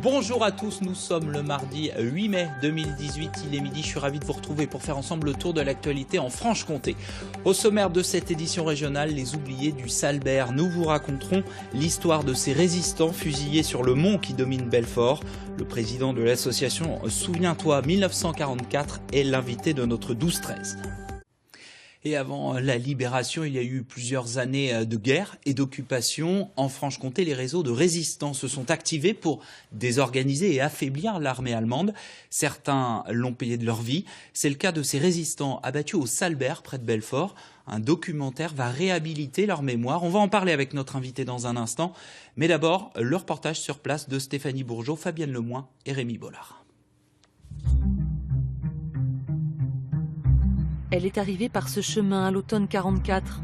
Bonjour à tous, nous sommes le mardi 8 mai 2018, il est midi, je suis ravi de vous retrouver pour faire ensemble le tour de l'actualité en Franche-Comté. Au sommaire de cette édition régionale, les oubliés du Salbert. Nous vous raconterons l'histoire de ces résistants fusillés sur le mont qui domine Belfort. Le président de l'association Souviens-toi 1944 est l'invité de notre 12-13. Et avant la libération, il y a eu plusieurs années de guerre et d'occupation. En Franche-Comté, les réseaux de résistants se sont activés pour désorganiser et affaiblir l'armée allemande. Certains l'ont payé de leur vie. C'est le cas de ces résistants abattus au Salbert, près de Belfort. Un documentaire va réhabiliter leur mémoire. On va en parler avec notre invité dans un instant. Mais d'abord, le reportage sur place de Stéphanie Bourgeot, Fabienne Lemoin et Rémi Bollard. Elle est arrivée par ce chemin à l'automne 44,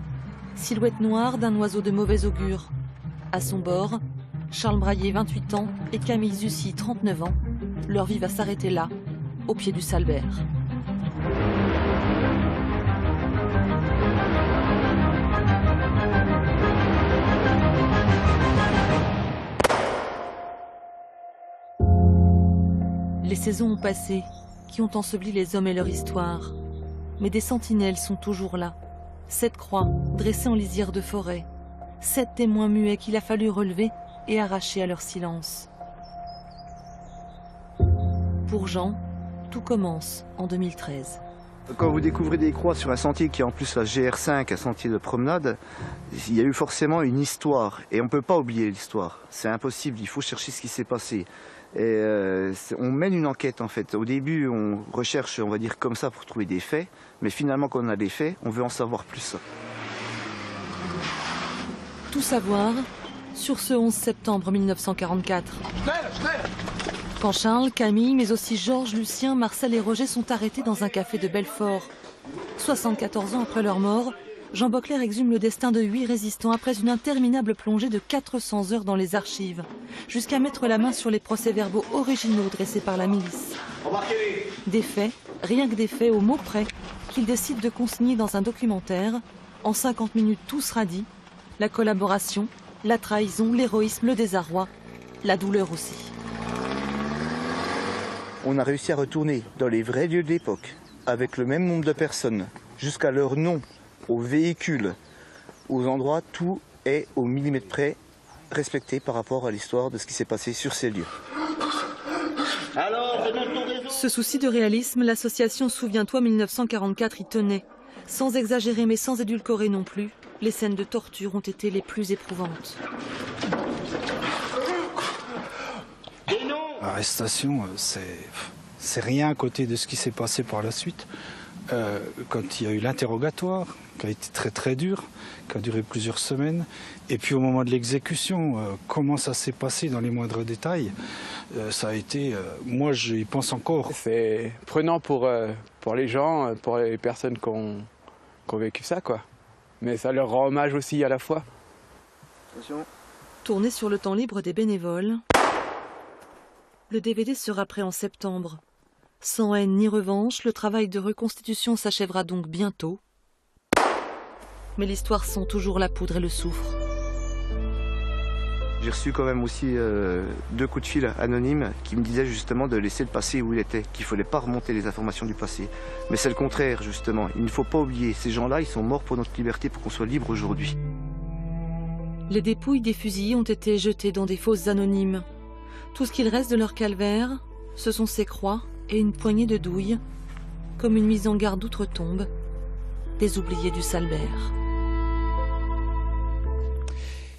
silhouette noire d'un oiseau de mauvais augure. À son bord, Charles Braillé, 28 ans, et Camille Zussy, 39 ans. Leur vie va s'arrêter là, au pied du Salbert. Les saisons ont passé, qui ont enseveli les hommes et leur histoire. Mais des sentinelles sont toujours là. 7 croix dressées en lisière de forêt. 7 témoins muets qu'il a fallu relever et arracher à leur silence. Pour Jean, tout commence en 2013. Quand vous découvrez des croix sur un sentier qui est en plus la GR5, un sentier de promenade, il y a eu forcément une histoire. Et on ne peut pas oublier l'histoire. C'est impossible, il faut chercher ce qui s'est passé. Et on mène une enquête en fait. Au début, on recherche, on va dire comme ça, pour trouver des faits. Mais finalement, quand on a des faits, on veut en savoir plus. Tout savoir sur ce 11 septembre 1944. Quand Charles, Camille, mais aussi Georges, Lucien, Marcel et Roger sont arrêtés dans un café de Belfort. 74 ans après leur mort, Jean Bockler exhume le destin de 8 résistants après une interminable plongée de 400 heures dans les archives, jusqu'à mettre la main sur les procès-verbaux originaux dressés par la milice. Des faits, rien que des faits au mot près, qu'il décide de consigner dans un documentaire. En 50 minutes, tout sera dit. La collaboration, la trahison, l'héroïsme, le désarroi, la douleur aussi. On a réussi à retourner dans les vrais lieux de l'époque, avec le même nombre de personnes, jusqu'à leur nom, aux véhicules, aux endroits, tout est au millimètre près respecté par rapport à l'histoire de ce qui s'est passé sur ces lieux. Ce souci de réalisme, l'association Souviens-toi 1944 y tenait. Sans exagérer mais sans édulcorer non plus, les scènes de torture ont été les plus éprouvantes. L'arrestation, c'est rien à côté de ce qui s'est passé par la suite. Quand il y a eu l'interrogatoire, qui a été très très dur, qui a duré plusieurs semaines, et puis au moment de l'exécution, comment ça s'est passé dans les moindres détails, ça a été, moi j'y pense encore. C'est prenant pour les gens, pour les personnes qui ont vécu ça, quoi. Mais ça leur rend hommage aussi à la fois. Attention. Tourné sur le temps libre des bénévoles, le DVD sera prêt en septembre. Sans haine ni revanche, le travail de reconstitution s'achèvera donc bientôt. Mais l'histoire sent toujours la poudre et le soufre. J'ai reçu quand même aussi 2 coups de fil anonymes qui me disaient justement de laisser le passé où il était, qu'il ne fallait pas remonter les informations du passé. Mais c'est le contraire justement, il ne faut pas oublier, ces gens-là ils sont morts pour notre liberté, pour qu'on soit libre aujourd'hui. Les dépouilles des fusillés ont été jetées dans des fosses anonymes. Tout ce qu'il reste de leur calvaire, ce sont ces croix et une poignée de douilles, comme une mise en garde d'outre-tombe, des oubliés du Salbert.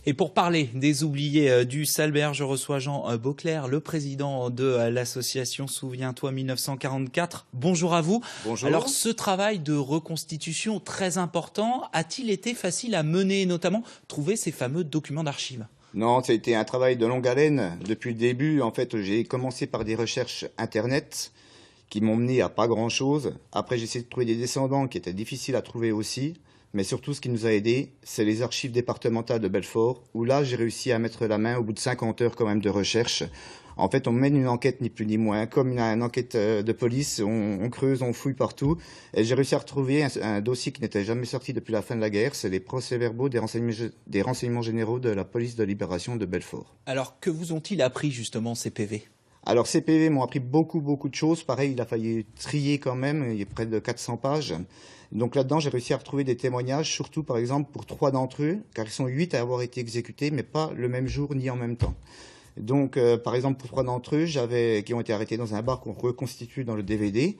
Et pour parler des oubliés du Salbert, je reçois Jean Bockler, le président de l'association Souviens-toi 1944. Bonjour à vous. Bonjour. Alors ce travail de reconstitution très important, a-t-il été facile à mener, notamment trouver ces fameux documents d'archives ? Non, ça a été un travail de longue haleine. Depuis le début, en fait, j'ai commencé par des recherches Internet qui m'ont mené à pas grand-chose. Après, j'ai essayé de trouver des descendants qui étaient difficiles à trouver aussi. Mais surtout, ce qui nous a aidés, c'est les archives départementales de Belfort, où là, j'ai réussi à mettre la main au bout de 50 heures quand même de recherche, En fait, on mène une enquête ni plus ni moins, comme une enquête de police, on creuse, on fouille partout. Et j'ai réussi à retrouver un dossier qui n'était jamais sorti depuis la fin de la guerre, c'est les procès-verbaux des renseignements généraux de la police de libération de Belfort. Alors, que vous ont-ils appris justement ces PV ? Alors ces PV m'ont appris beaucoup de choses. Pareil, il a fallu trier quand même, il y a près de 400 pages. Donc là-dedans, j'ai réussi à retrouver des témoignages, surtout par exemple pour 3 d'entre eux, car ils sont 8 à avoir été exécutés, mais pas le même jour ni en même temps. Donc par exemple pour 3 d'entre eux, qui ont été arrêtés dans un bar qu'on reconstitue dans le DVD.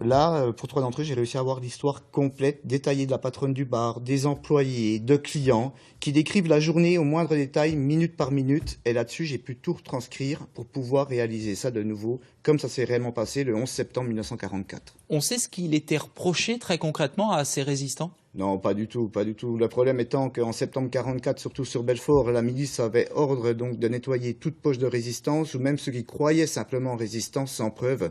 Là, pour 3 d'entre eux, j'ai réussi à avoir l'histoire complète, détaillée de la patronne du bar, des employés, de clients, qui décrivent la journée au moindre détail, minute par minute. Et là-dessus, j'ai pu tout retranscrire pour pouvoir réaliser ça de nouveau, comme ça s'est réellement passé le 11 septembre 1944. On sait ce qu'il était reproché très concrètement à ces résistants ? Non, pas du tout, pas du tout. Le problème étant qu'en septembre 44, surtout sur Belfort, la milice avait ordre donc de nettoyer toute poche de résistance, ou même ceux qui croyaient simplement en résistance sans preuve.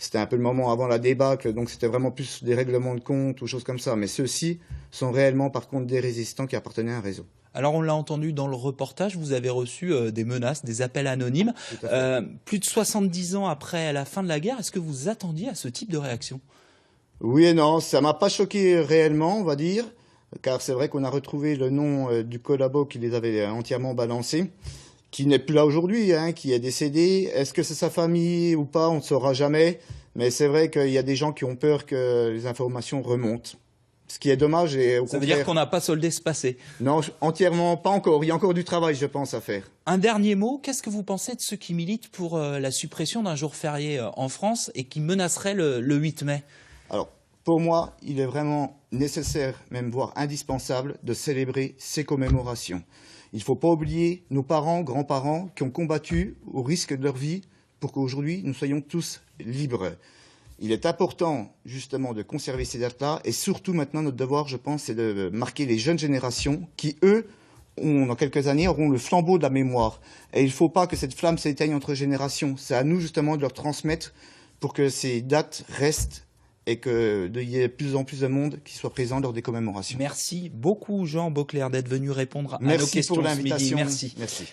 C'était un peu le moment avant la débâcle, donc c'était vraiment plus des règlements de compte ou choses comme ça. Mais ceux-ci sont réellement par contre des résistants qui appartenaient à un réseau. Alors on l'a entendu dans le reportage, vous avez reçu des menaces, des appels anonymes. Plus de 70 ans après la fin de la guerre, est-ce que vous attendiez à ce type de réaction ? Oui et non, ça m'a pas choqué réellement, on va dire, car c'est vrai qu'on a retrouvé le nom du collabo qui les avait entièrement balancés, qui n'est plus là aujourd'hui, qui est décédé. Est-ce que c'est sa famille ou pas, on ne saura jamais. Mais c'est vrai qu'il y a des gens qui ont peur que les informations remontent. Ce qui est dommage et au contraire... Ça veut dire qu'on n'a pas soldé ce passé ? Non, entièrement, pas encore. Il y a encore du travail, je pense, à faire. Un dernier mot, qu'est-ce que vous pensez de ceux qui militent pour la suppression d'un jour férié en France et qui menaceraient le 8 mai ? Alors, pour moi, il est vraiment nécessaire, même voire indispensable, de célébrer ces commémorations. Il ne faut pas oublier nos parents, grands-parents qui ont combattu au risque de leur vie pour qu'aujourd'hui nous soyons tous libres. Il est important justement de conserver ces dates-là et surtout maintenant notre devoir, je pense, c'est de marquer les jeunes générations qui, eux, dans quelques années, auront le flambeau de la mémoire. Et il ne faut pas que cette flamme s'éteigne entre générations. C'est à nous justement de leur transmettre pour que ces dates restent et qu'il y ait de plus en plus de monde qui soit présent lors des commémorations. Merci beaucoup Jean Beauclerc d'être venu répondre à nos questions pour l'invitation. ce midi. Merci. Merci.